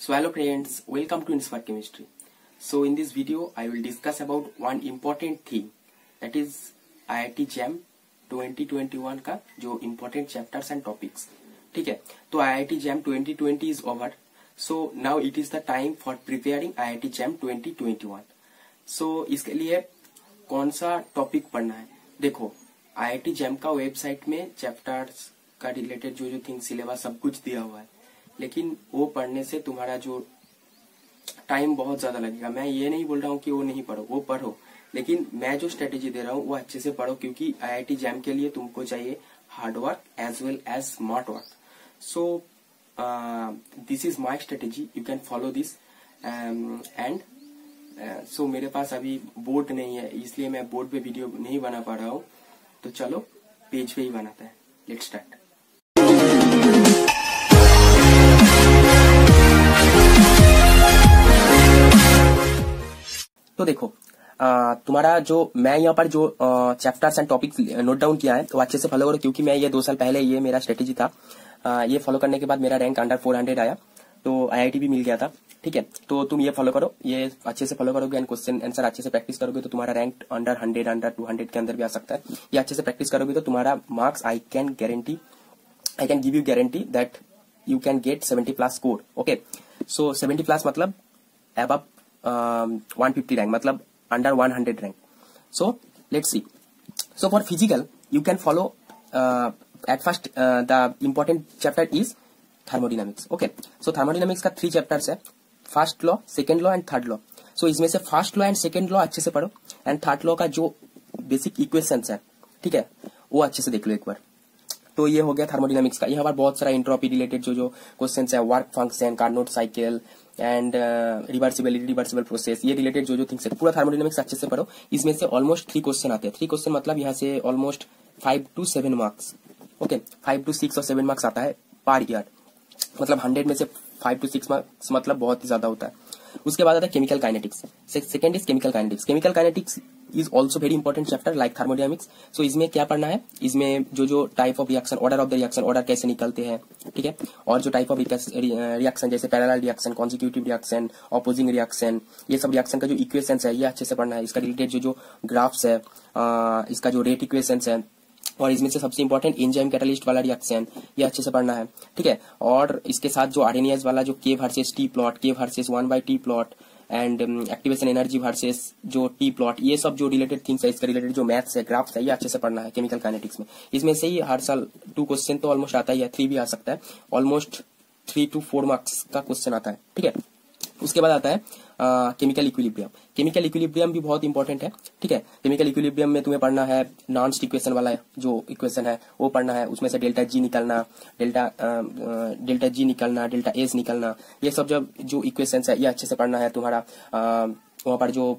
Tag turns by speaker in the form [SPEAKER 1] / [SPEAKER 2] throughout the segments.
[SPEAKER 1] So hello friends, welcome to Inspire Chemistry. So in this video I will discuss about one important thing, that is IIT JAM 2021 का जो important chapters and topics. ठीक है, तो IIT JAM 2020 is over. So now it is the time for preparing IIT JAM 2021. So इसके लिए कौन सा topic पढ़ना है? देखो, IIT JAM का वेबसाइट में चैप्टर्स का रिलेटेड जो थिंग्स सिलेबस सब कुछ दिया हुआ है, लेकिन वो पढ़ने से तुम्हारा जो टाइम बहुत ज्यादा लगेगा। मैं ये नहीं बोल रहा हूँ कि वो नहीं पढ़ो, वो पढ़ो, लेकिन मैं जो स्ट्रेटेजी दे रहा हूँ वो अच्छे से पढ़ो, क्योंकि IIT JAM के लिए तुमको चाहिए hard work as well as smart work. So this is my strategy, you can follow this and so मेरे पास अभी बोर्ड नहीं है, इसलिए मैं बोर्ड पे वीडियो नहीं बना पा रहा हूँ, तो चलो पेज पे ही बनाते हैं। Let's start. तो देखो, तुम्हारा जो मैं यहाँ पर जो chapters and topics note down किया है तो अच्छे से फॉलो करो, क्योंकि मैं ये 2 साल पहले ये मेरा स्ट्रेटेजी था। ये फॉलो करने के बाद मेरा रैंक अंडर 400 आया, तो IIT भी मिल गया था। ठीक है, तो तुम ये फॉलो करो, ये अच्छे से फॉलो करोगे एंड क्वेश्चन आंसर अच्छे से प्रैक्टिस करोगे तो तुम्हारा रैंक अंडर 100 अंडर 200 के अंदर भी आ सकता है। ये अच्छे से प्रैक्टिस करोगे तो तुम्हारा marks I can give you guarantee that you can get 70+ score. Okay, so 70+ मतलब अबव 150 रैंक, मतलब under 100 rank. So let's see. So for physical you can follow at first the important chapter is thermodynamics. Okay, so thermodynamics का 3 chapters है, first law, second law and third law. So इसमें से first law and second law अच्छे से पढ़ो and third law का जो basic equations है, ठीक है, वो अच्छे से देख लो एक बार। तो ये हो गया थर्मोडायनामिक्स का। यहाँ पर बहुत सारा एंट्रोपी रिलेटेड जो क्वेश्चंस है, work function, Carnot cycle and reversible process, ये रिलेटेड जो थिंग्स है पूरा थर्मोडायनामिक्स अच्छे से पढ़ो। इसमें से ऑलमोस्ट 3 क्वेश्चन आते हैं। 3 क्वेश्चन मतलब यहाँ से almost 5 to 7 marks. Okay, 5 to 6 और 7 मार्क्स आता है पर ईयर, मतलब 100 में से 5 to 6 मार्क्स मतलब बहुत ही ज्यादा होता है। उसके बाद आता है chemical kinetics. Second is chemical kinetics. Chemical kinetics is also very important chapter like thermodynamics. So इसमें क्या पढ़ना है, इसमें जो type of reaction, order of the reaction, order कैसे निकलते हैं, ठीक है, और जो टाइप ऑफ रिएक्शन जैसे parallel reaction, consecutive reaction, opposing reaction, ये सब रिएक्शन का जो इक्वेशंस है ये अच्छे से पढ़ना है। इसका रिलेटेड जो ग्राफ्स है, इसका जो रेट इक्वेशंस है, और इसमें से सबसे इंपॉर्टेंट एंजाइम कैटालिस्ट वाला रिएक्शन, ये अच्छे से पढ़ना है। ठीक है, और इसके साथ जो आरएनएस वाला जो K versus T plot, K versus 1/T plot and activation energy versus जो T प्लॉट, ये सब जो रिलेटेड थिंग्स है, इसका रिलेटेड जो मैथ्स है, ग्राफ्स है, ये अच्छे से पढ़ना है केमिकल काइनेटिक्स में। इसमें से ही हर साल 2 क्वेश्चन तो ऑलमोस्ट आता ही है, 3 भी आ सकता है, ऑलमोस्ट 3 to 4 मार्क्स का क्वेश्चन आता है। ठीक है, उसके बाद आता है केमिकल इक्विलिब्रियम। केमिकल इक्विलिब्रियम भी बहुत इंपॉर्टेंट है। ठीक है, केमिकल इक्विलिब्रियम में तुम्हें पढ़ना है नॉन्स्ट इक्वेशन वाला जो इक्वेशन है वो पढ़ना है, उसमें से डेल्टा G निकलना, डेल्टा S निकलना, ये सब जो इक्वेशंस है ये अच्छे से पढ़ना है। तुम्हारा वहाँ पर जो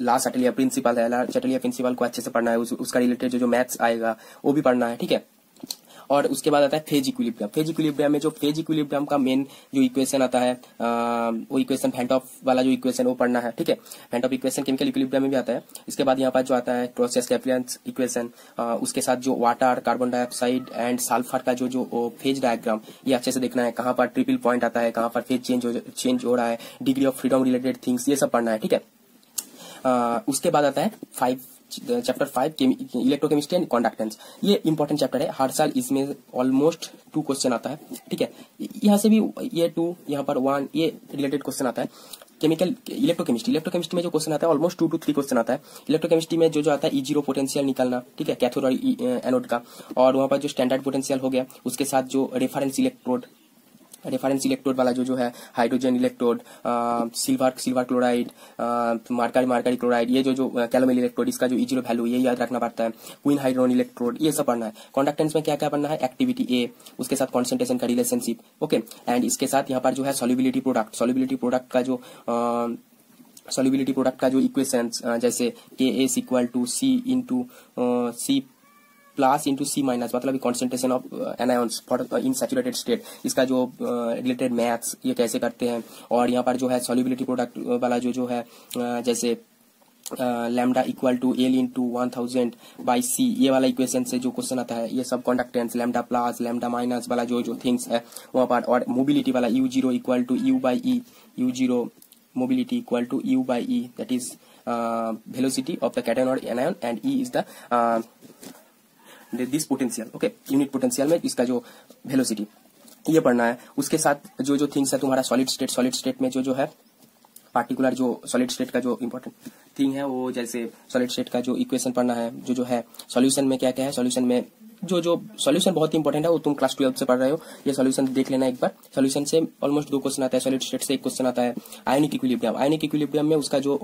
[SPEAKER 1] ला शटलियर प्रिंसिपल है, ला शटलियर प्रिंसिपल को अच्छे से पढ़ना है, उसका रिलेटेड जो मैथ्स आएगा वो भी पढ़ना है। ठीक है, और उसके बाद आता है फेज इक्विलिब्रियम। फेज इक्विलिब्रियम में जो फेज इक्विलिब्रियम का मेन जो इक्वेशन आता है, वो इक्वेशन फेंट ऑफ वाला जो इक्वेशन वो पढ़ना है। ठीक है, फेंट ऑफ इक्वेशन केमिकल इक्विलिब्रियम में भी आता है। इसके बाद यहाँ पर जो आता है प्रोसेस कैप्रियंस इक्वेशन, उसके साथ जो water, carbon dioxide and sulphur का जो फेज डायग्राम, ये अच्छे से देखना है, कहाँ पर ट्रिपल पॉइंट आता है, कहाँ पर फेज चेंज हो रहा है, degree of freedom related things, ये सब पढ़ना है। ठीक है, उसके बाद आता है चैप्टर 5 इलेक्ट्रोकेमिस्ट्री एंड कंडक्टेंस। ये इंपॉर्टेंट चैप्टर है, हर साल इसमें ऑलमोस्ट 2 क्वेश्चन आता है। ठीक है, यहाँ से भी ये 2, यहाँ पर 1, ये रिलेटेड क्वेश्चन आता है। केमिकल इलेक्ट्रोकेमिस्ट्री में जो क्वेश्चन आता है ऑलमोस्ट 2 to 3 क्वेश्चन आता है। इलेक्ट्रोकेमिस्ट्री में जो आता है E0 पोटेंशियल निकालना, ठीक है, कैथोड और एनोड का, और वहाँ पर जो स्टैंडर्ड पोटेंशियल हो गया, उसके साथ जो रेफरेंस इलेक्ट्रोड वाला जो है hydrogen electrode, silver chloride, mercury chloride, ये जो कैलोमेल इलेक्ट्रोड, इसका जो E0 वैल्यू ये याद रखना पड़ता है, क्वीन हाइड्रोन इलेक्ट्रोड, ये सब पढ़ना है। कंडक्टेंस में क्या क्या पढ़ना है, एक्टिविटी A, उसके साथ कॉन्सेंट्रेशन का रिलेशनशिप। ओके, एंड इसके साथ यहाँ पर जो है सॉल्युबिलिटी प्रोडक्ट का जो इक्वेशंस, जैसे KS equal to C into C plus into C minus, मतलब concentration of anions in saturated state, इसका जो रिलेटेड मैथ्स ये कैसे करते हैं। और यहाँ पर जो है सॉल्युबिलिटी प्रोडक्ट वाला जो है जैसे lambda equal to L into 1000 by C, ये वाला इक्वेशन से जो क्वेश्चन आता है, ये सब conductance lambda plus lambda minus वाला जो थिंग्स है वहाँ पर, और मोबिलिटी वाला u0 equal to u by E, u0 mobility equal to u by E, that is velocity of the cation और anion, and e is the this potential, okay, unit potential में इसका जो velocity, ये पढ़ना है। उसके साथ जो थिंग्स है तुम्हारा सॉलिड स्टेट में जो है पार्टिकुलर जो सॉलिड स्टेट का जो इंपॉर्टेंट थिंग है, वो जैसे सॉलिड स्टेट का जो इक्वेशन पढ़ना है, जो है सॉल्यूशन में क्या क्या है, सॉल्यूशन में जो सॉल्यूशन बहुत इंपॉर्टेंट है, वो तुम क्लास 12 से पढ़ रहे हो, ये सॉल्यूशन देख लेना एक बार। सॉल्यूशन से ऑलमोस्ट 2 क्वेश्चन आता है, सॉलिड स्टेट से 1 क्वेश्चन आता है। आयनिक इक्विलिब्रियम में उसका जो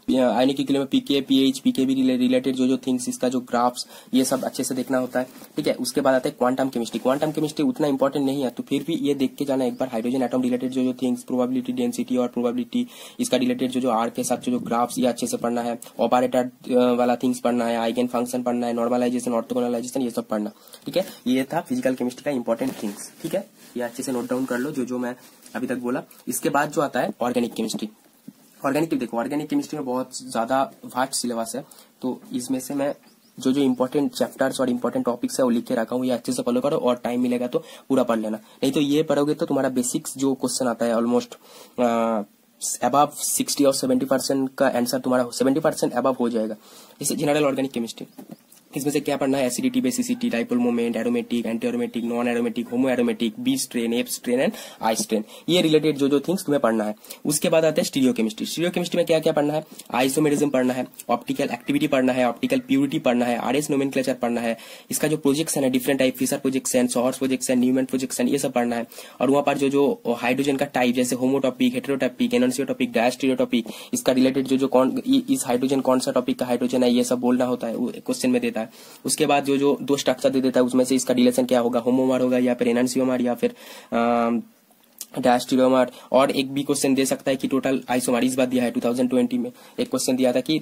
[SPEAKER 1] आयनिक इक्विलिब्रियम में पीके पीएच पीके भी रिलेटेड जो थिंग्स, इसका जो ग्राफ्स, ये सब अच्छे से देखना होता है, ठीक है। उसके बाद आता है क्वांटम केमिस्ट्री उतना इंपॉर्टेंट नहीं है, तो फिर भी ये देख के जाना एक बार। हाइड्रोजन एटम रिलेटेड जो थिंग्स, प्रोबेबिलिटी, डेंसिटी और प्रोबेबिलिटी, इसका रिलेटेड जो आर के साथ जो ग्राफ्स, ये अच्छे से पढ़ना है। ऑपरेटर वाला थिंग्स पढ़ना है, आइगन फंक्शन पढ़ना है, नॉर्मलाइजेशन, ऑर्थोगोनलाइजेशन, ये सब पढ़ना, ठीक है। ये था फिजिकल केमिस्ट्री का इंपॉर्टेंट थिंग्स, ठीक है। ये अच्छे से नोट डाउन कर लो जो मैं अभी तक बोला। इसके बाद जो आता है ऑर्गेनिक केमिस्ट्री। देखो ऑर्गेनिक केमिस्ट्री में बहुत ज्यादा वास्ट सिलेबस है, तो इसमें से मैं जो इंपॉर्टेंट चैप्टर्स और इंपॉर्टेंट टॉपिक्स है वो लिख के रखा हूँ, ये अच्छे से फॉलो करो, और टाइम मिलेगा तो पूरा पढ़ लेना। नहीं तो ये पढ़ोगे तो तुम्हारा बेसिक्स जो क्वेश्चन आता है ऑलमोस्ट अबव 60 और 70% का आंसर तुम्हारा 70% अबव हो जाएगा। जैसे जनरल ऑर्गेनिक केमिस्ट्री, इसमें से क्या पढ़ना है, acidity, basicity, dipole moment, aromatic, anti aromatic, non aromatic, homo aromatic, B strain, F strain and I strain, ये रिलेटेड जो थिंग्स तुम्हें पढ़ना है। उसके बाद आते हैं स्टीरियो केमिस्ट्री में क्या क्या पढ़ना है, आइसोमेरिज्म पढ़ना है, ऑप्टिकल एक्टिविटी पढ़ना है, ऑप्टिकल प्यूरिटी पढ़ना है, आरएस नोमेनक्लेचर पढ़ना है, इसका जो प्रोजेक्शन है different type, Fischer projection, sawhorse projection, Newman projection, ये सब पढ़ना है। और वहां पर जो हाइड्रोजन का टाइप, जैसे होमोटॉपिक, हेटेरोटॉपिक, एनोन्सियोटॉपिक, डायस्टीरियोटॉपिक, इसका रिलेटेड जो इस हाइड्रोजन कौन सा टॉपिक का हाइड्रोजन है, ये सब बोलना होता है, क्वेश्चन में देता है। उसके बाद जो 2 स्ट्रक्चर दे देता है, उसमें से इसका रिलेशन क्या होगा, होमोमर होगा या फिर एनोन्सियोमर या फिर डायस्टीरियोमर। और एक भी क्वेश्चन दे सकता है कि टोटल आइसोमर, इस बार दिया है 2020 में एक क्वेश्चन दिया था कि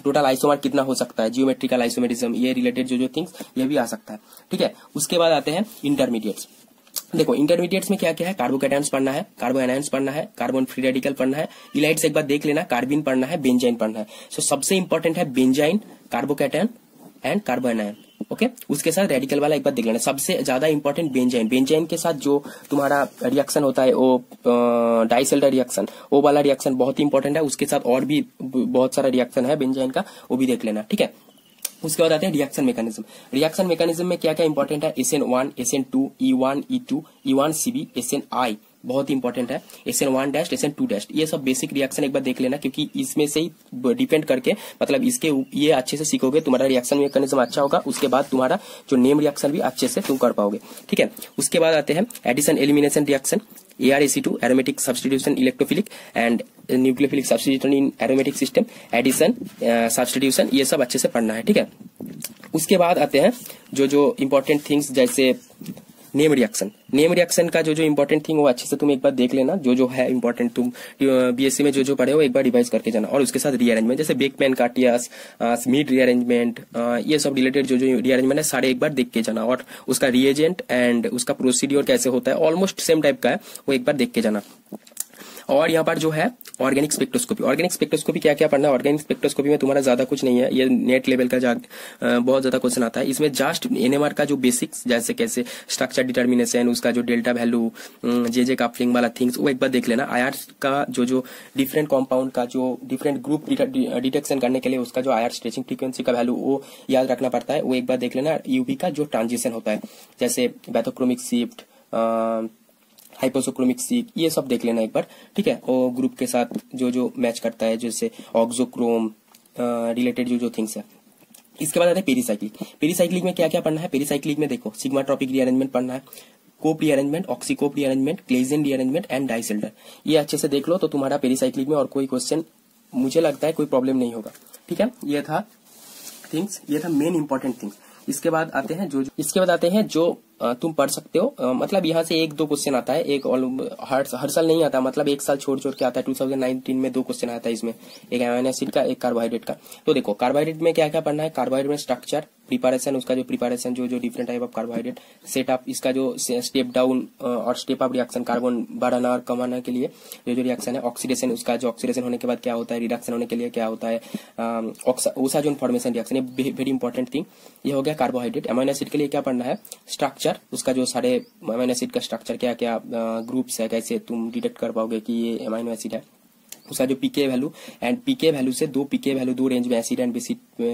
[SPEAKER 1] टोटल आइसोमर कितना हो सकता है, जियोमेट्रिकल आइसोमेरिज्म, ये रिलेटेड जो थिंग्स, ये भी आ सकता है, ठीक है। उसके बाद आते हैं इंटरमीडिएट्स। देखो इंटरमीडिएट्स में क्या क्या है, कार्बोकैटायंस पढ़ना है, कार्बो एनायंस पढ़ना है, कार्बन फ्री रेडिकल पढ़ना है, इलाइट्स एक बार देख लेना, कार्बिन पढ़ना है, बेंजाइन पढ़ना है। सो सबसे इंपॉर्टेंट है benzene, carbocation and कार्बो anion, okay. उसके साथ रेडिकल वाला एक बार देख लेना। सबसे ज्यादा इंपॉर्टेंट बेंजाइन के साथ जो तुम्हारा रिएक्शन होता है, वो डाइसल्फाइड रिएक्शन, वो वाला रिएक्शन बहुत ही इंपॉर्टेंट है। उसके साथ और भी बहुत सारा रिएक्शन है बेंजाइन का, वो भी देख लेना, ठीक है। उसके बाद आते हैं रिएक्शन मैकेनिज्म में क्या क्या इंपॉर्टेंट है, SN1, SN2, E1, E2, E1CB, SNI बहुत ही इंपॉर्टेंट है, SN1 डैश, SN2 डैश, ये सब बेसिक रिएक्शन एक बार देख लेना, क्योंकि इसमें से ही डिपेंड करके, मतलब इसके ये अच्छे से सीखोगे, तुम्हारा रिएक्शन मैकेनिज्म अच्छा होगा, उसके बाद तुम्हारा जो नेम रिएक्शन भी अच्छे से तुम कर पाओगे, ठीक है। उसके बाद आते हैं addition elimination reaction, ArAC2, aromatic substitution electrophilic and nucleophilic substitution in aromatic system, addition substitution, ये सब अच्छे से पढ़ना है, ठीक है। उसके बाद आते हैं जो इंपॉर्टेंट थिंग्स, जैसे नेम रिएक्शन का जो इंपॉर्टेंट थिंग, वो अच्छे से तुम एक बार देख लेना, जो है इंपॉर्टेंट, तुम बीएससी में जो पढ़े हो एक बार रिवाइज करके जाना। और उसके साथ रीअरेंजमेंट, जैसे बेकमैन का टियास, स्मिथ रीअरेंजमेंट, ये सब रिलेटेड जो रीअरेंजमेंट है सारे एक बार देख के जाना, और उसका रिएजेंट एंड उसका प्रोसीड्योर कैसे होता है, ऑलमोस्ट सेम टाइप का है, वो एक बार देख के जाना। और यहाँ पर जो है ऑर्गेनिक स्पेक्ट्रोस्कोपी क्या क्या पढ़ना है। ऑर्गेनिक स्पेक्ट्रोस्कोपी में तुम्हारा ज्यादा कुछ नहीं है, ये नेट लेवल का बहुत ज्यादा क्वेश्चन आता है। इसमें जस्ट एनएमआर का जो बेसिक्स, जैसे कैसे स्ट्रक्चर डिटर्मिनेशन, उसका जो डेल्टा वैल्यू, जे कापलिंग वाला थिंग्स, वो एक बार देख लेना। आईआर का जो डिफरेंट कॉम्पाउंड का जो डिफरेंट ग्रुप डिटेक्शन करने के लिए उसका जो आईआर स्ट्रेचिंग फ्रीक्वेंसी का वैल्यू, वो याद रखना पड़ता है, वो एक बार देख लेना। यूवी का जो ट्रांजिशन होता है, जैसे बैथोक्रोमिक शिफ्ट, हाइपोसोक्रोमिक शिफ्ट, ये सब देख लेना एक बार, ठीक है। और ग्रुप के साथ जो मैच करता है, जैसे ऑक्सोक्रोम रिलेटेड जो थिंग्स है। इसके बाद आता है पेरीसाइक्लिक में क्या क्या पढ़ना है। पेरीसाइक्लिक में देखो सिग्मा ट्रॉपिक रीअरेंजमेंट पढ़ना है, Cope rearrangement, oxy Cope rearrangement, Claisen rearrangement and Diels Alder, ये अच्छे से देख लो, तो तुम्हारा पेरीसाइक्लिक में और कोई क्वेश्चन मुझे लगता है कोई प्रॉब्लम नहीं होगा, ठीक है। ये था थिंग्स, ये था मेन इंपॉर्टेंट थिंग्स। इसके बाद आते हैं जो तुम पढ़ सकते हो। मतलब यहाँ से 1-2 क्वेश्चन आता है, एक हर साल नहीं आता, मतलब एक साल छोड़ छोड़ के आता है। 2019 में 2 क्वेश्चन आता है इसमें, एक अमीनो एसिड का, एक कार्बोहाइड्रेट का। तो देखो कार्बोहाइड्रेट में क्या क्या पढ़ना है, कार्बोहाइड्रेट में स्ट्रक्चर, प्रिपरेशन, उसका जो प्रिपरेशन जो different type of carbohydrate, setup, इसका जो स्टेप डाउन और स्टेप अप रिएक्शन, कार्बन बढ़ाना और कमाना के लिए जो रिएक्शन है, ऑक्सीडेशन, उसका जो ऑक्सीडेशन होने के बाद क्या होता है, रिडक्शन होने के लिए क्या होता है, ओसाजोन फॉर्मेशन रिएक्शन, ये वेरी इंपॉर्टेंट थिंग। ये हो गया कार्बोहाइड्रेट। अमीनो एसिड के लिए क्या पढ़ना है, स्ट्रक्चर, उसका जो सारे अमीनो एसिड का स्ट्रक्चर क्या क्या ग्रुप्स है, कैसे तुम डिटेक्ट कर पाओगे कि ये अमीनो एसिड है, उसका जो पीके वैल्यू, एंड पीके वैल्यू से 2 पीके वैल्यू 2 रेंज में एसिड एंड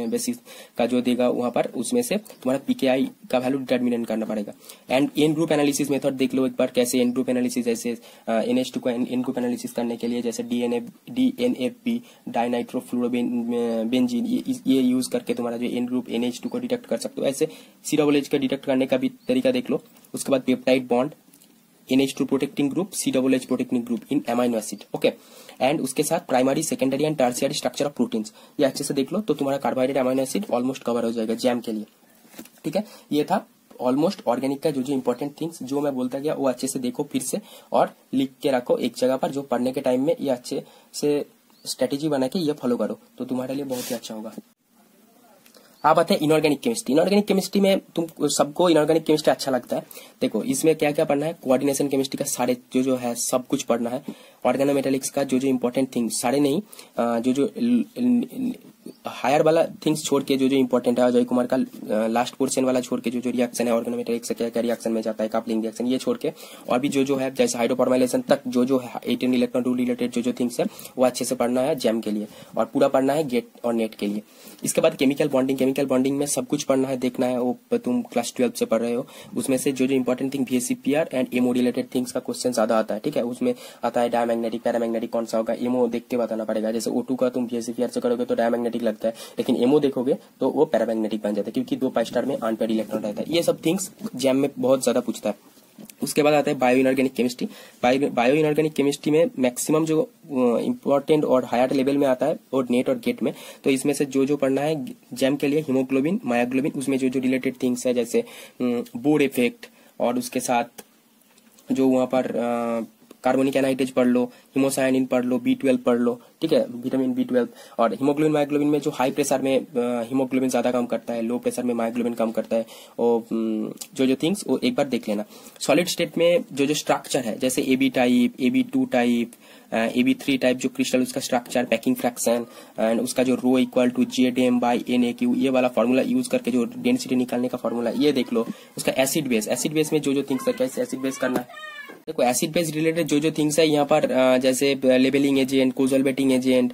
[SPEAKER 1] बेसिस का जो देगा वहां पर, उसमें से तुम्हारा पीकेआई का वैल्यू डिटरमिनेट करना पड़ेगा। And N group analysis method देख लो एक बार, कैसे एन ग्रुप एनालिसिस, जैसे NH2 का एन ग्रुप एनालिसिस करने के लिए जैसे DNFB डाइनाइट्रोफ्लोरोबेंजीन, ये यूज करके तुम्हारा जो एन ग्रुप NH2 को डिटेक्ट कर सकते हो। ऐसे COOH का डिटेक्ट करने का भी तरीका देख लो। उसके बाद peptide bond, NH2 protecting group, COOH protecting group in amino acid, okay. And उसके साथ primary, secondary and tertiary structure of proteins, ये अच्छे से देख लो तो तुम्हारा carbohydrate amino acid almost cover हो जाएगा जैम के लिए, ठीक है। ये था ऑलमोस्ट ऑर्गेनिक का जो इंपॉर्टेंट थिंग्स जो मैं बोलता गया, वो अच्छे से देखो फिर से और लिख के रखो एक जगह पर, जो पढ़ने के टाइम में ये अच्छे से स्ट्रेटेजी बना के ये फॉलो करो तो तुम्हारे लिए बहुत ही अच्छा होगा। आप आते हैं इनऑर्गेनिक केमिस्ट्री। इनऑर्गेनिक केमिस्ट्री में तुम सबको इनऑर्गेनिक केमिस्ट्री अच्छा लगता है। देखो इसमें क्या क्या पढ़ना है, कोऑर्डिनेशन केमिस्ट्री का सारे जो है सब कुछ पढ़ना है। ऑर्गेनोमेटेलिक्स का जो इंपॉर्टेंट थिंग्स, सारे नहीं, जो हायर वाला थिंग्स छोड़ के जो इंपॉर्टेंट है, अजय कुमार का लास्ट पोर्शन वाला छोड़ के जो रिएक्शन है ऑर्गेनोमेटेलिक्स से क्या क्या रिएक्शन में जाता है, कपलिंग रिएक्शन, ये छोड़ के और भी जो है जैसे हाइड्रोफॉर्माइलेशन तक जो है 18 इलेक्ट्रॉन रूल रिलेटेड जो थिंग्स है वो अच्छे से पढ़ना है जैम के लिए, और पूरा पढ़ना है गेट और नेट के लिए। इसके बाद केमिकल बॉन्डिंग, केमिकल बॉन्डिंग में सब कुछ पढ़ना है, देखना है, वो तुम क्लास 12 से पढ़ रहे हो। उसमें से जो important thing VSEPR and MO related things का क्वेश्चन ज्यादा आता है, ठीक है। उसमें आता है डायमैग्नेटिक, पैरामैग्नेटिक कौन सा होगा, एमओ देख के बताना पड़ेगा। जैसे O2 का तुम VSEPR से करोगे तो डायमैग्नेटिक लगता है, लेकिन एमओ देखोगे तो वो पैरामैग्नेटिक बन जाता है, क्योंकि 2 पाई स्टार में अनपेयर्ड इलेक्ट्रॉन रहता है। ये सब थिंग्स जैम में बहुत ज्यादा पूछता है। उसके बाद आता है bio inorganic chemistry. Bio inorganic chemistry में मैक्सिमम जो इंपॉर्टेंट और हायर लेवल में आता है और नेट और गेट में, तो इसमें से जो पढ़ना है जैम के लिए, हीमोग्लोबिन, मायोग्लोबिन, उसमें जो रिलेटेड थिंग्स है जैसे बोर इफेक्ट, और उसके साथ जो वहां पर कार्बोनिक एनाइड्रेज पढ़ लो, हिमोसायनिन पढ़ लो, B12 पढ़ लो, ठीक है, विटामिन B12। और हीमोग्लोबिन मायोग्लोबिन में जो हाई प्रेशर में हीमोग्लोबिन ज्यादा काम करता है, लो प्रेशर में मायोग्लोबिन काम करता है, और जो थिंग्स वो एक बार देख लेना। सॉलिड स्टेट में जो स्ट्रक्चर है जैसे AB type, AB2 type, AB3 type जो क्रिस्टल, उसका स्ट्रक्चर, पैकिंग फ्रैक्शन, एंड उसका जो रो इक्वल टू ZM/NaQ, ये वाला फॉर्मूला यूज करके जो डेंसिटी निकालने का फॉर्मूला ये देख लो। उसका एसिड बेस में जो थिंग्स है, कैसे एसिड बेस करना है। देखो एसिड बेस रिलेटेड जो थिंग्स है यहाँ पर जैसे लेबलिंग एजेंट, कोजोल्वेटिंग एजेंट,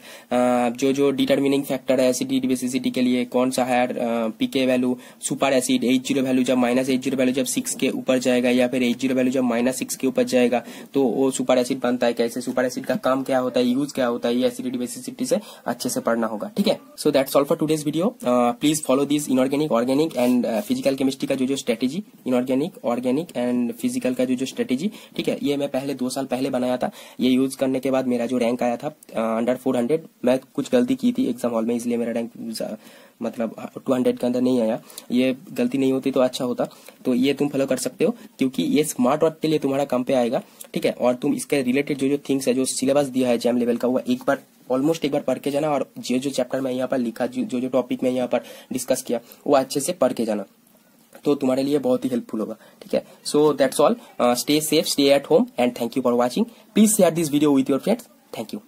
[SPEAKER 1] जो डिटरमिनिंग फैक्टर है एसिडिटी बेसिसिटी के लिए, कौन सा higher pK value, super acid H0 value जब -H0 वैल्यू जब 6 के ऊपर जाएगा, या फिर H0 वैल्यू जब -6 के ऊपर जाएगा तो वो सुपर एसिड बनता है। कैसे सुपर एसिड का काम क्या होता है, यूज क्या होता है, ये एसिडिटी बेसिसिटी से अच्छे से पढ़ना होगा, ठीक है। So that's all for today's video. Please follow this inorganic, organic and physical chemistry का जो strategy, inorganic, organic and physical का जो स्ट्रेटेजी, ठीक है। ये मैं पहले 2 साल पहले बनाया था। ये यूज करने के बाद मेरा जो रैंक आया था अंडर 400, मैं कुछ गलती की थी एग्जाम हॉल में, इसलिए मेरा रैंक मतलब 200 के अंदर नहीं आया। ये गलती नहीं होती तो अच्छा होता। तो ये तुम फॉलो कर सकते हो, क्योंकि ये स्मार्ट वर्क के लिए तुम्हारा काम पे आएगा, ठीक है। और तुम इसके रिलेटेड जो थिंग्स है, जो सिलेबस दिया है जैम लेवल का, वो एक बार ऑलमोस्ट एक बार पढ़ के जाना, और जो चैप्टर मैं यहाँ पर लिखा, जो टॉपिक मैं यहाँ पर डिस्कस किया, वो अच्छे से पढ़ के जाना, तो तुम्हारे लिए बहुत ही हेल्पफुल होगा, ठीक है। So that's all, stay safe, stay at home, and thank you for watching. Please share this video with your friends. Thank you.